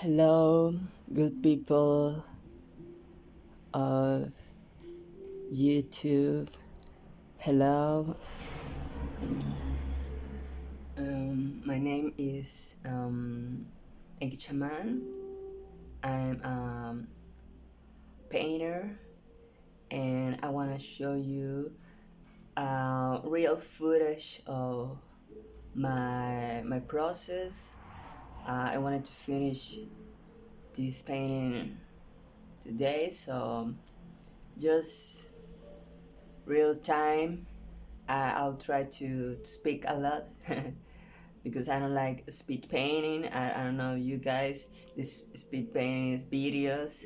Hello, good people of YouTube. Hello, my name is Egi Chaman. I'm a painter, and I want to show you real footage of my process. I wanted to finish this painting today, so just real time. I'll try to speak a lot because I don't like speed painting. I don't know you guys. This speed painting is videos.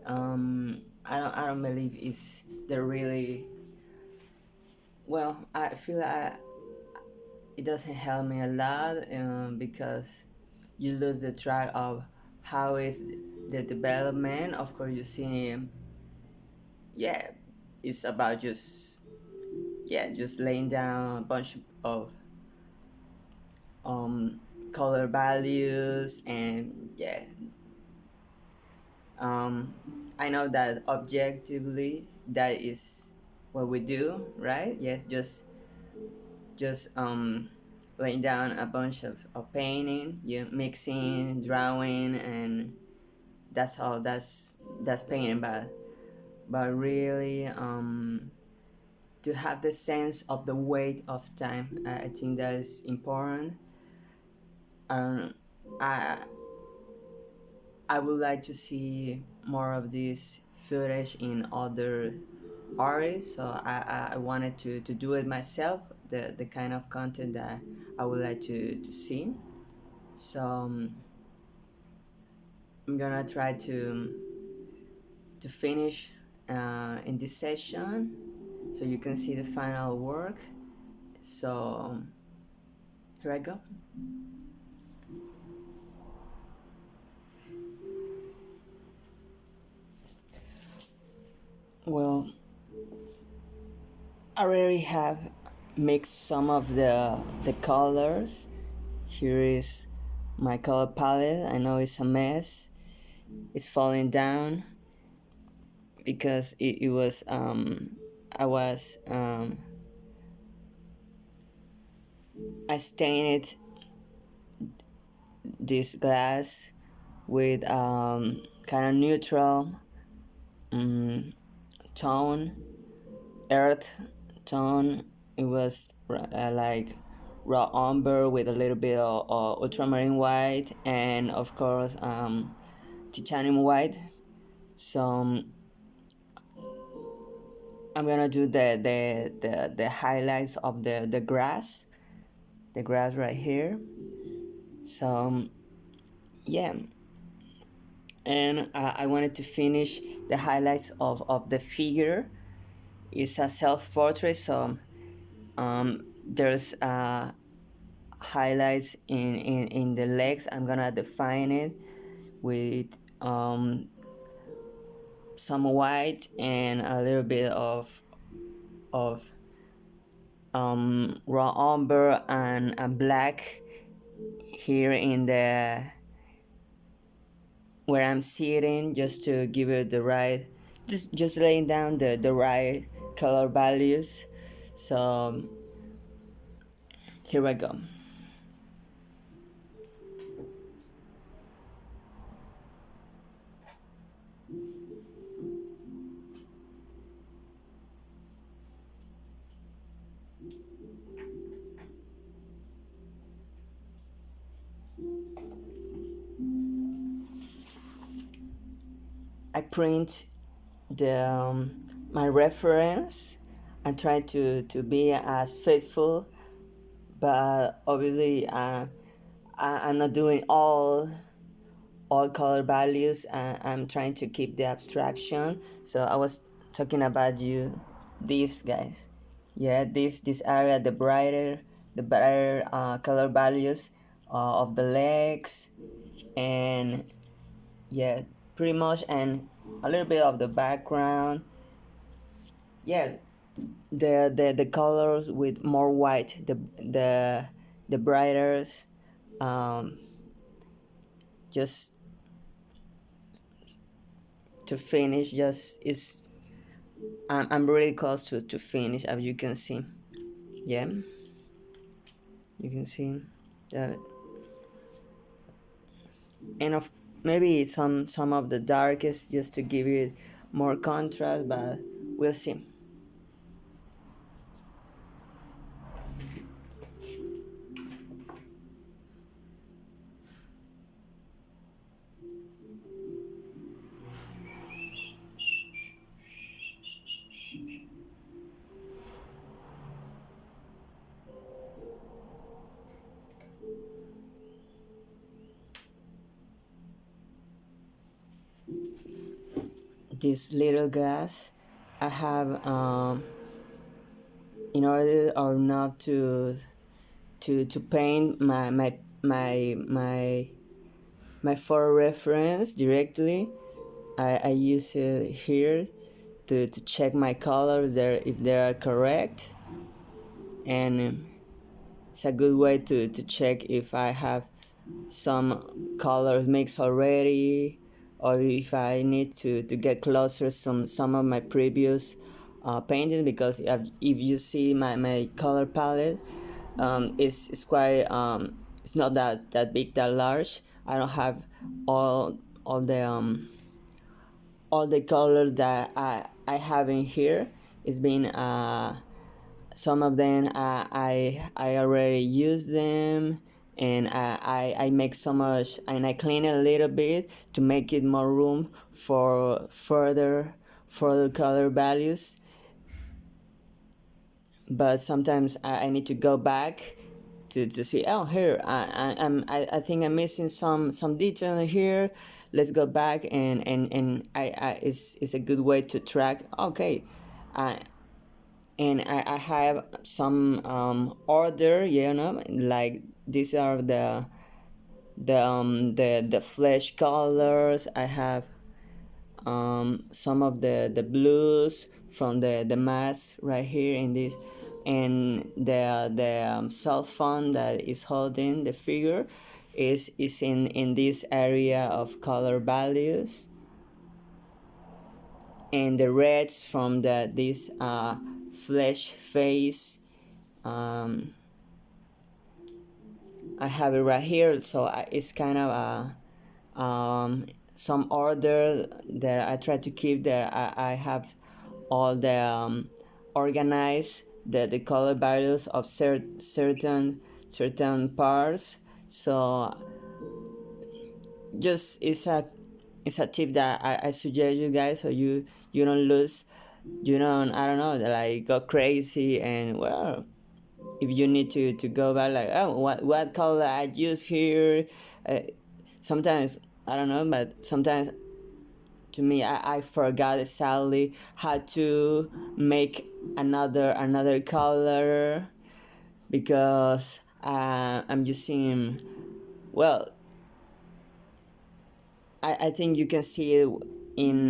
I don't believe it's the really well. I feel it doesn't help me a lot because you lose the track of how is the development. Of course, you see, yeah, it's about just laying down a bunch of um color values and yeah. um I know that objectively that is what we do, right? Yes, just laying down a bunch of painting, you mixing, drawing, and that's all. That's painting. But really, to have the sense of the weight of time, I think that is important. um I I would like to see more of this footage in other artists, so I wanted to do it myself, the kind of content that I would like to see. So I'm gonna try to finish in this session so you can see the final work. So here I go. Well, I already have mixed some of the colors. Here is my color palette. I know it's a mess. It's falling down because it was I was I stained this glass with kind of neutral um, tone, earth tone. It was like raw umber with a little bit of ultramarine white, and of course titanium white. So I'm gonna do the highlights of the grass right here. So yeah, and I wanted to finish the highlights of the figure. It's a self-portrait, so there's highlights in the legs. I'm gonna define it with some white and a little bit of raw umber and black here in the where I'm sitting, just to give it the right, just laying down the right color values. So here I go. I print the my reference. I'm trying to be as faithful, but obviously I'm not doing all color values. I'm trying to keep the abstraction. So I was talking about these guys. Yeah, this area, the brighter color values of the legs, and yeah, pretty much, and a little bit of the background. Yeah, the colors with more white, the brighter, um, just to finish. Just is I'm really close to finish, as you can see. Yeah, you can see that. And of maybe some of the darkest just to give it more contrast, but we'll see. This little glass I have, in order or not to paint my photo reference directly. I use it here to check my colors there if they are correct, and it's a good way to check if I have some colors mixed already, or if I need to get closer some of my previous paintings, because if you see my color palette, it's quite it's not that big, that large. I don't have all all the um all the colors that I have in here. It's been some of them I already use them, and I make so much, and I clean it a little bit to make it more room for further color values. But sometimes I need to go back to see, oh, here I think I'm missing some detail here. Let's go back, and it's a good way to track. Okay, I and I have some order, like these are the flesh colors. I have some of the blues from the mask right here in this, and the cell phone that is holding the figure is in this area of color values, and the reds from this flesh face. um, I have it right here, so it's kind of some order that I try to keep there. I have all the organized the color values of certain parts. So just it's a tip that I suggest you guys, so you don't lose, you don't, I don't know, like go crazy. And well, if you need to go back, like, oh, what color I use here, uh, sometimes I don't know, but sometimes to me I forgot sadly how to make another color, because I'm using, well, I think you can see it in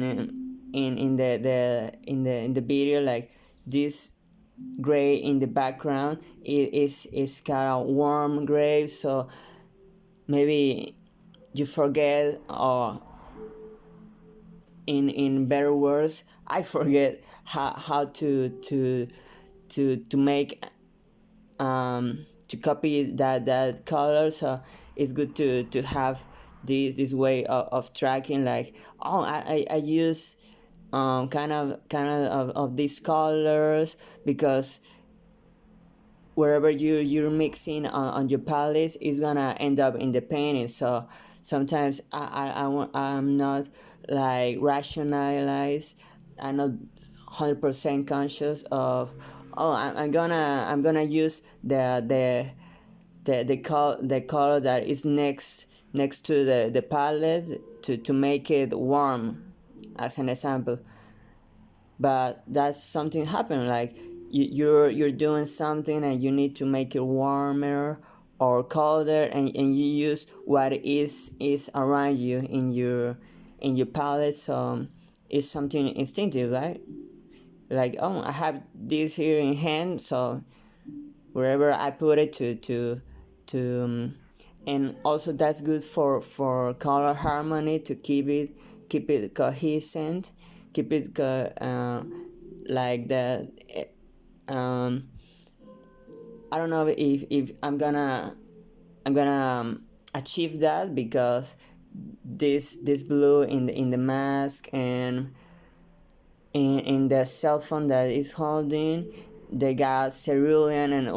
the video, like this gray in the background is kind of warm gray. So maybe you forget, or in better words, I forget how to make to copy that color. So it's good to have this way of tracking, like, oh, I use kind of these colors, because wherever you're mixing on your palette is gonna end up in the painting. So sometimes I'm not like rationalized. I'm not 100% conscious of, oh, I'm gonna use the color that is next to the palette to make it warm, as an example. But that's something happen, like you're doing something and you need to make it warmer or colder, and you use what is around you in your palette. So it's something instinctive, right? Like, oh, I have this here in hand, so wherever I put it to and also that's good for color harmony, to keep it keep it cohesive, keep it like that. um, I don't know if I'm gonna achieve that, because this blue in the mask, and in the cell phone that is holding, they got cerulean and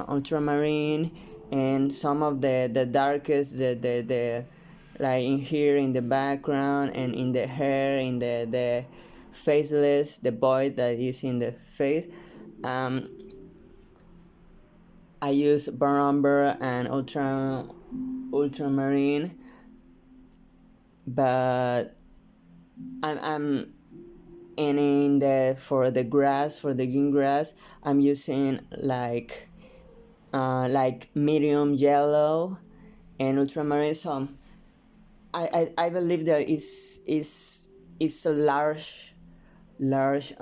ultramarine, and some of the darkest, the like in here in the background, and in the hair, in the faceless, the boy that is in the face. um I use burn umber and ultramarine, but I'm and in the for the grass, for the green grass, I'm using like medium yellow and ultramarine. So I believe there is a large there's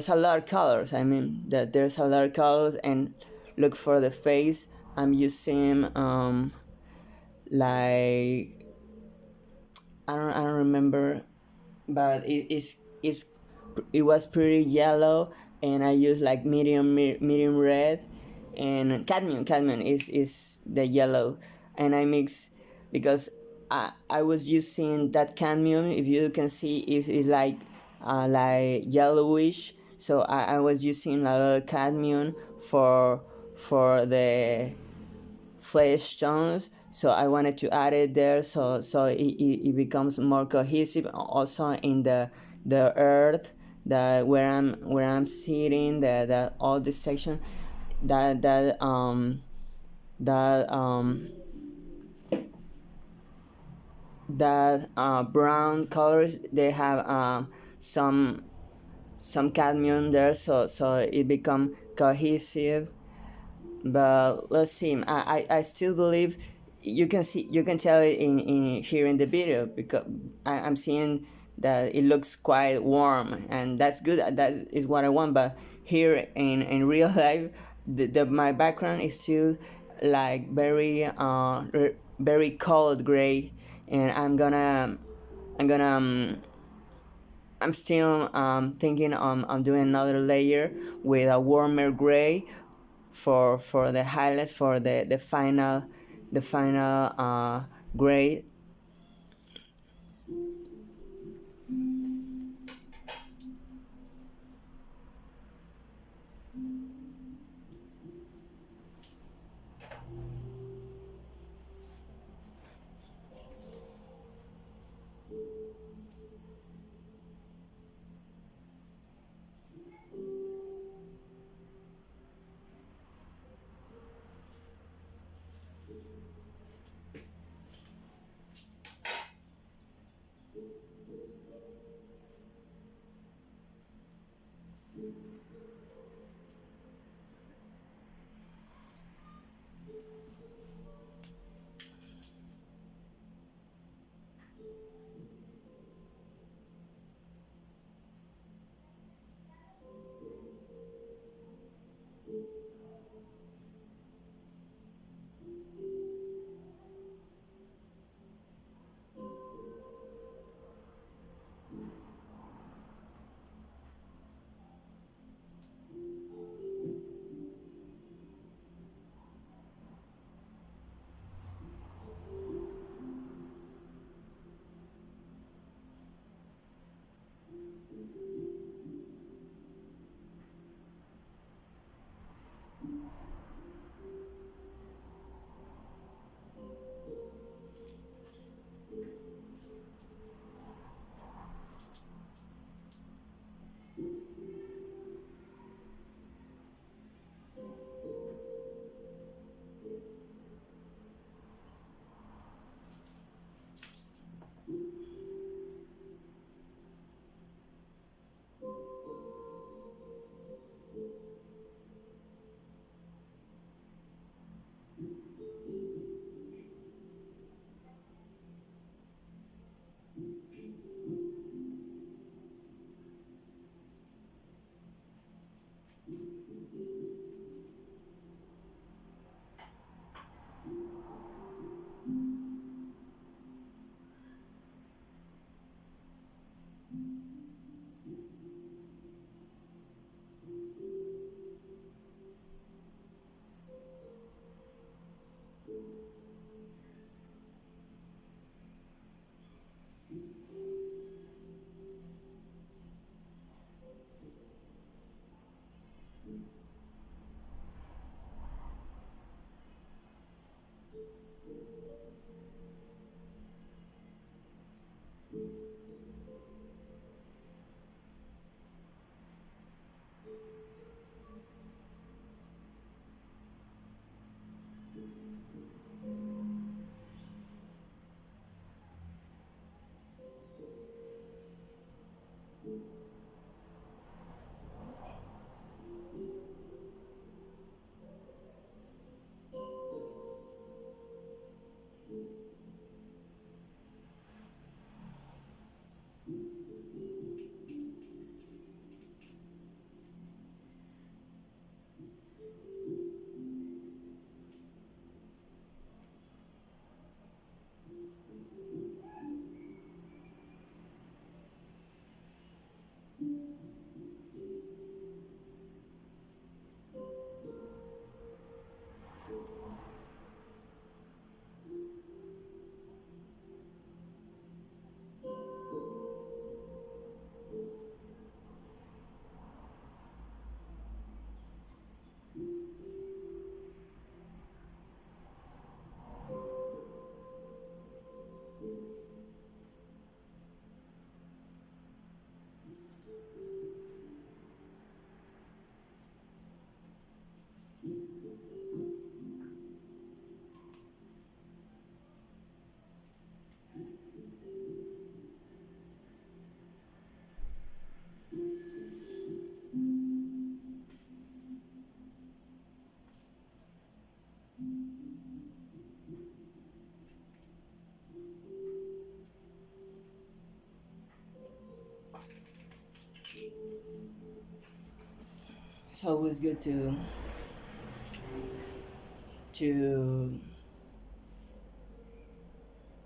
a lot of colors. I mean that there's a lot of colors. And look, for the face, I'm using like I don't remember, but it was pretty yellow, and I used like medium red, and cadmium is the yellow, and I mix, because I was using that cadmium. If you can see, if it's like yellowish, so I was using a lot of cadmium for the flesh tones, so I wanted to add it there, so it becomes more cohesive. Also in the earth, that where I'm sitting, the all this section, that that um that brown colors, they have some cadmium there, so it become cohesive. But let's see, I still believe, you can tell it in here in the video, because I'm seeing that it looks quite warm, and that's good. That is what I want. But here in real life, my background is still like very cold gray, and I'm still thinking on doing another layer with a warmer gray for the highlights, for the final grade. it's always good to to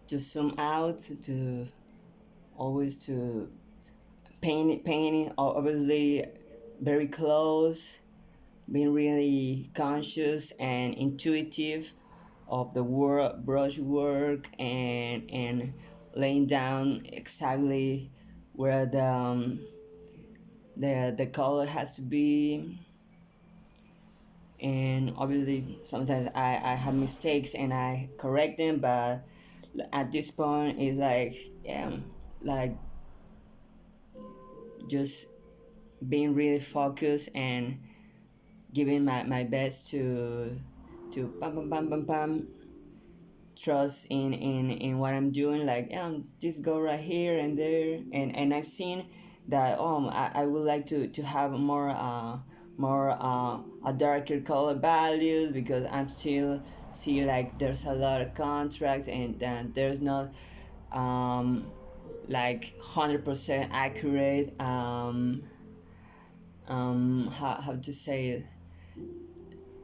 zoom out, to always to painting obviously very close, being really conscious and intuitive of the brushwork, and laying down exactly where the color has to be. And obviously sometimes I have mistakes and I correct them, but at this point it's like, yeah, like just being really focused and giving my best to pam pam pam pam pam, trust in what I'm doing, like, yeah, just go right here and there. And I've seen that, I would like to have more a darker color values, because I'm still see like there's a lot of contracts, and there's not um like 100% accurate, how to say it,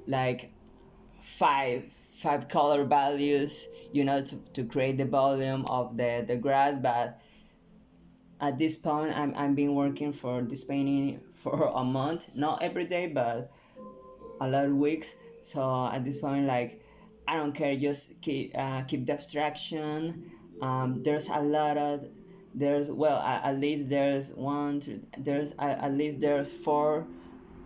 like five color values, to create the volume of the grass. But at this point, I'm been working for this painting for a month, not every day, but a lot of weeks. So at this point, like, I don't care, just keep the abstraction. There's a lot of there's well at least there's one two, there's at least there's four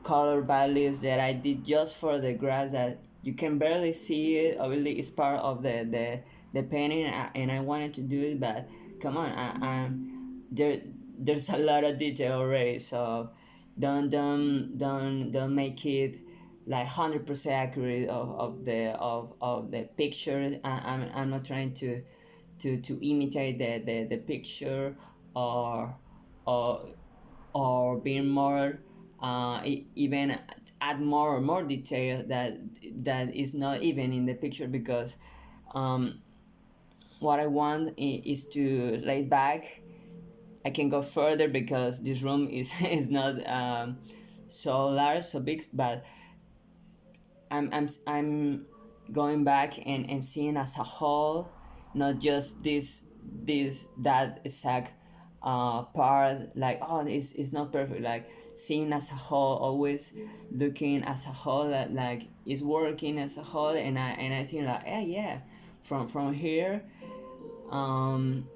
color values that I did just for the grass, that you can barely see it. Obviously, it's part of the painting, and I wanted to do it, but come on, there there's a lot of detail already. So don't make it like 100% accurate of the picture. I'm not trying to imitate the picture, or or or being more, even add more detail that is not even in the picture, because um, what I want is to lay back. I can go further because this room is is not so large, so big, but I'm going back and seeing as a whole, not just this that exact part, like, oh, it's not perfect, like seeing as a whole, always looking as a whole, that like it's working as a whole. And I see like, yeah, yeah, from here, um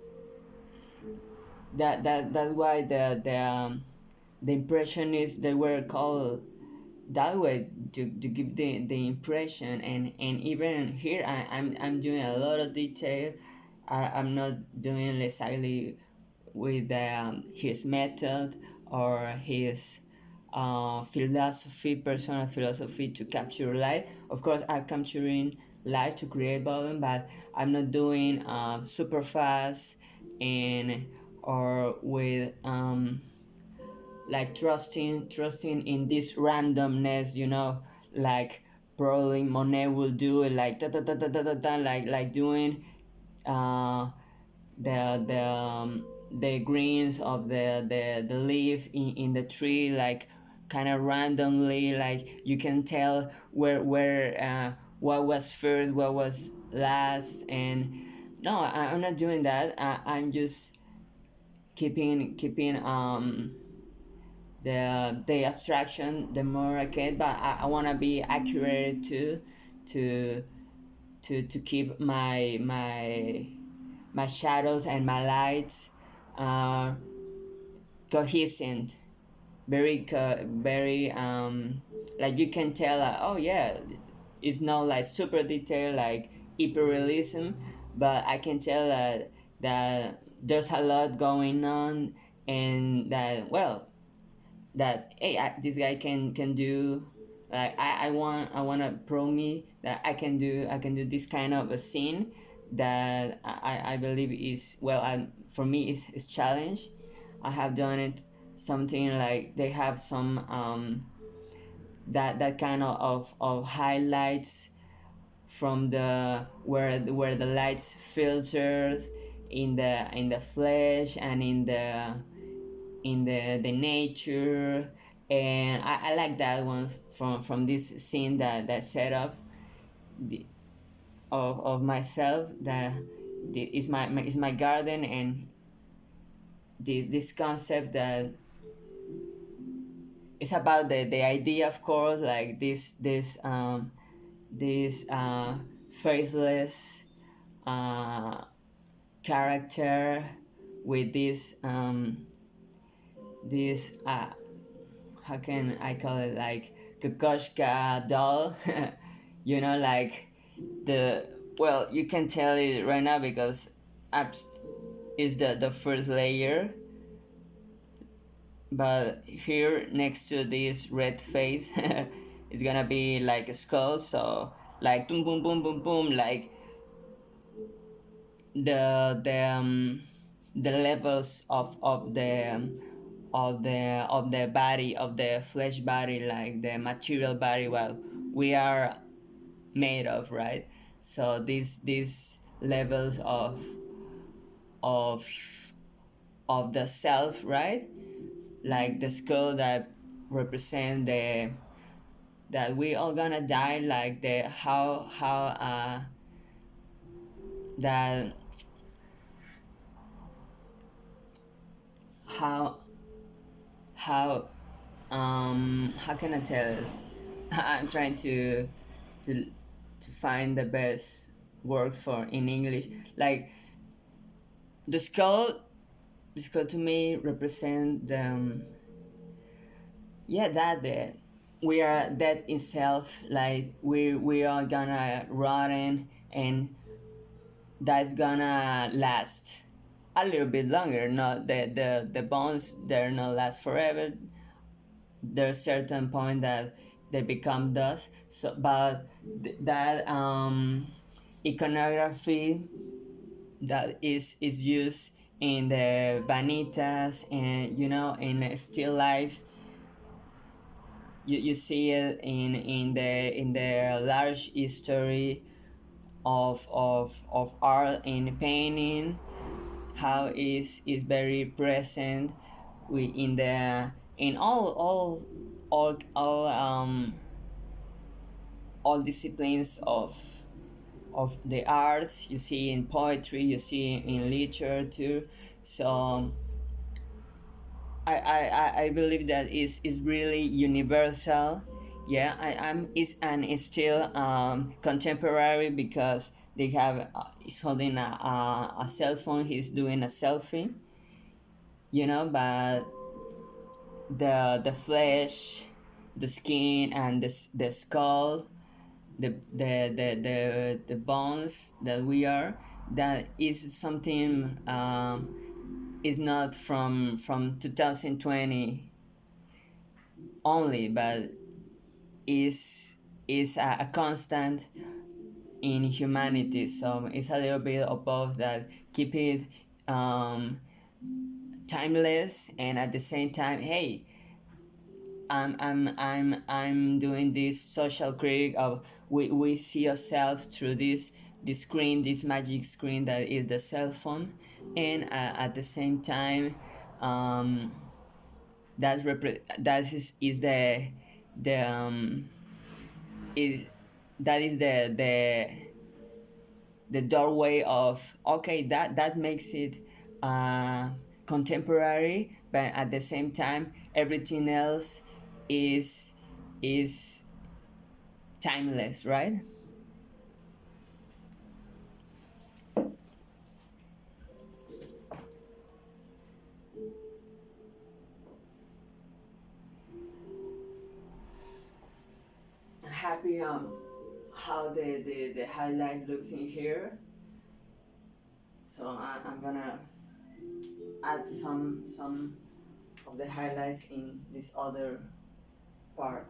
that's why the impressionists, they were called that way, to give the impression. And even here, I'm doing a lot of detail. I'm not doing it exactly with his method or his philosophy, personal philosophy, to capture light. Of course, I'm capturing light to create volume, but I'm not doing super fast, and or with like trusting in this randomness, like probably Monet will do it like da da da da da da, da, like doing uh the greens of the leaf in the tree, like kind of randomly, like you can tell where what was first, what was last. And no, I'm not doing that. I'm just keeping the abstraction the more I can, but I want to be accurate too, to to keep my shadows and my lights uh, cohesive, very like you can tell, oh yeah, it's not like super detailed like hyperrealism, but I can tell that there's a lot going on, and that, well, that, hey, this guy can do, like I want to prove me that I can do this kind of a scene, that I believe is, well, for me is challenge. I have done it, something like they have some that kind of highlights from the where the lights filters in the flesh, and in the nature, And I like that one from this scene that set up the, of myself, that is my garden, and this concept that it's about the idea, of course, like this faceless uh, character with this how can I call it, like Kokoschka doll, like the well, you can tell it right now because apps is the first layer, but here next to this red face is gonna be like a skull. So like boom boom boom boom boom, like the levels of the body, of the flesh body, like the material body, well, we are made of, right? So these levels of of the self, right? Like the skull that represent the that we all gonna die, like the how that how how how can I tell it? I'm trying to to find the best words for in English. Like the skull, the skull to me represent yeah, that we are dead in self. Like we are gonna rotten, and that's gonna last a little bit longer. Not the bones, they're not last forever. There's certain point that they become dust. So but that iconography that is used in the vanitas, and in still lifes, you see it in the large history of art and painting, how is very present in the in all disciplines of the arts. You see in poetry, you see in literature. So I believe that is really universal. Yeah, I'm is and is still contemporary, because they have he's holding a cell phone, he's doing a selfie, but the flesh, the skin, and the skull, the bones that we are, that is something is not from 2020 only, but is a constant in humanity. So it's a little bit of both that keep it um, timeless, and at the same time, hey, I'm doing this social critic of we see ourselves through this screen, this magic screen that is the cell phone, and at the same time, um, that is the is that is the doorway of, okay, that makes it uh, contemporary, but at the same time everything else is is timeless, right? Happy how the highlight looks in here. So I'm gonna add some of the highlights in this other part.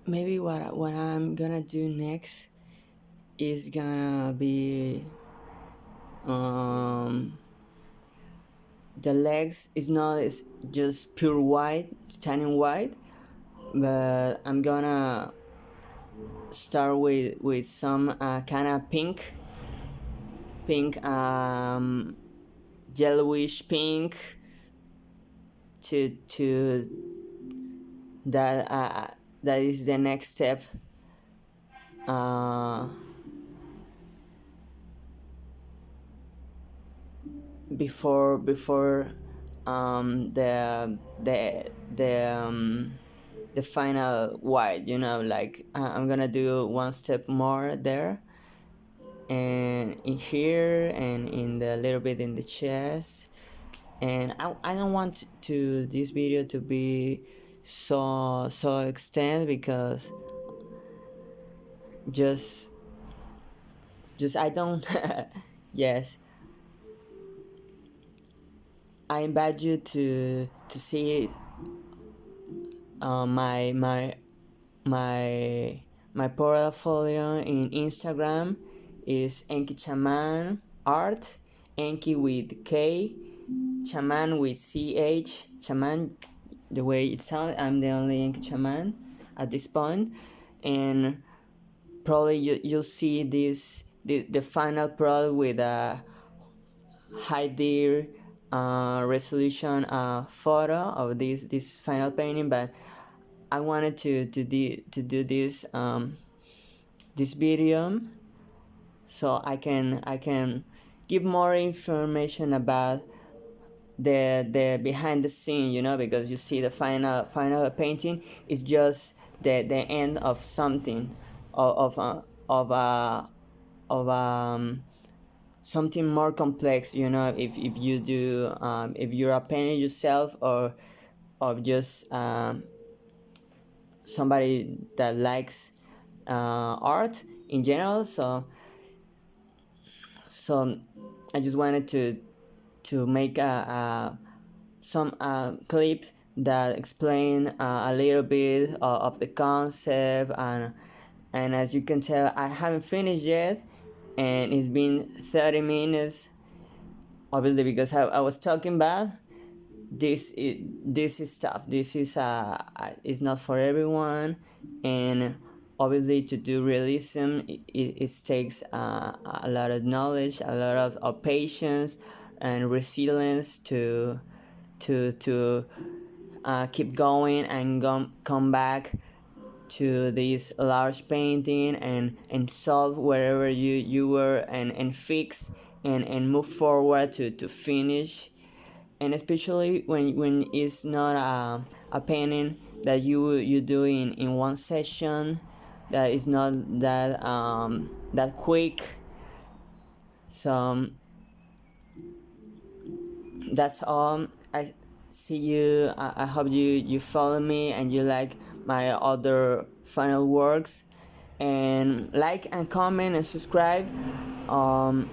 maybe what I'm gonna do next is gonna be um, the legs is not is just pure white, tanning white, but I'm gonna start with some kind of pink, yellowish pink to that is the next step. Uh, before the final white, like I'm gonna do one step more there, and in here and in the little bit in the chest. And I don't want to this video to be so extended, because just I don't yes, I invite you to see my my my portfolio in Instagram is Enki Chaman Art, Enki with K, Chaman with CH, Chaman the way it sounds. I'm the only Enki Chaman at this point, and probably you'll see the final product with a high deer resolution photo of this final painting. But I wanted to do this video so I can give more information about the behind the scene, because you see the final painting is just the end of something, of of something more complex, if you do, if you're a painter yourself, or just somebody that likes art in general. So I just wanted to make some clip that explain a little bit of the concept, and as you can tell, I haven't finished yet, and it's been 30 minutes, obviously, because I was talking about this is tough. This is not for everyone, and obviously to do realism, it takes a lot of knowledge, a lot of patience and resilience to keep going and come back to this large painting, and solve wherever you were, and fix and move forward to finish. And especially when it's not a painting that you do in one session, that is not that quick. So that's all. I see you. I hope you follow me and you like my other final works, and like and comment and subscribe. I'm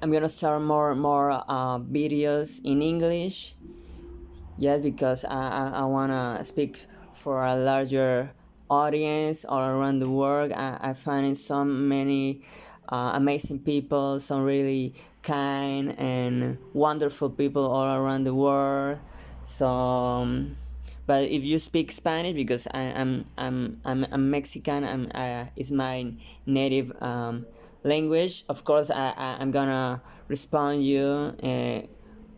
gonna start more videos in English. Yes, because I wanna speak for a larger audience all around the world. I find so many amazing people, some really kind and wonderful people all around the world. So, but if you speak Spanish, because I'm Mexican, it's my native language. Of course, I'm gonna respond you.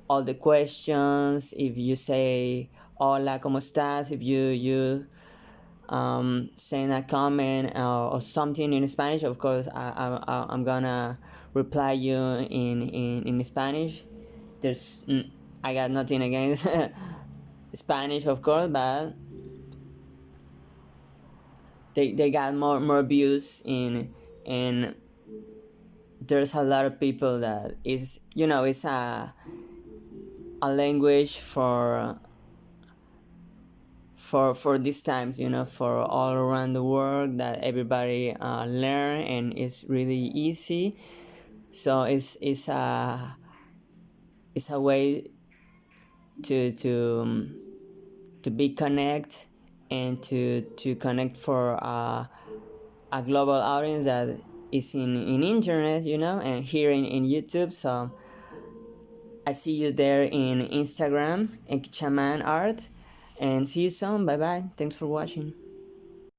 All the questions. If you say hola, ¿cómo estás? If you send a comment or something in Spanish, of course I'm gonna reply you in Spanish. There's I got nothing against Spanish, of course, but they got more views in, and there's a lot of people that is, it's a language for these times, for all around the world, that everybody learn, and it's really easy. So it's a way to be connect and to connect for a global audience that is in internet, and here in YouTube. So I see you there in Instagram, Shaman Art, and see you soon. Bye bye. Thanks for watching.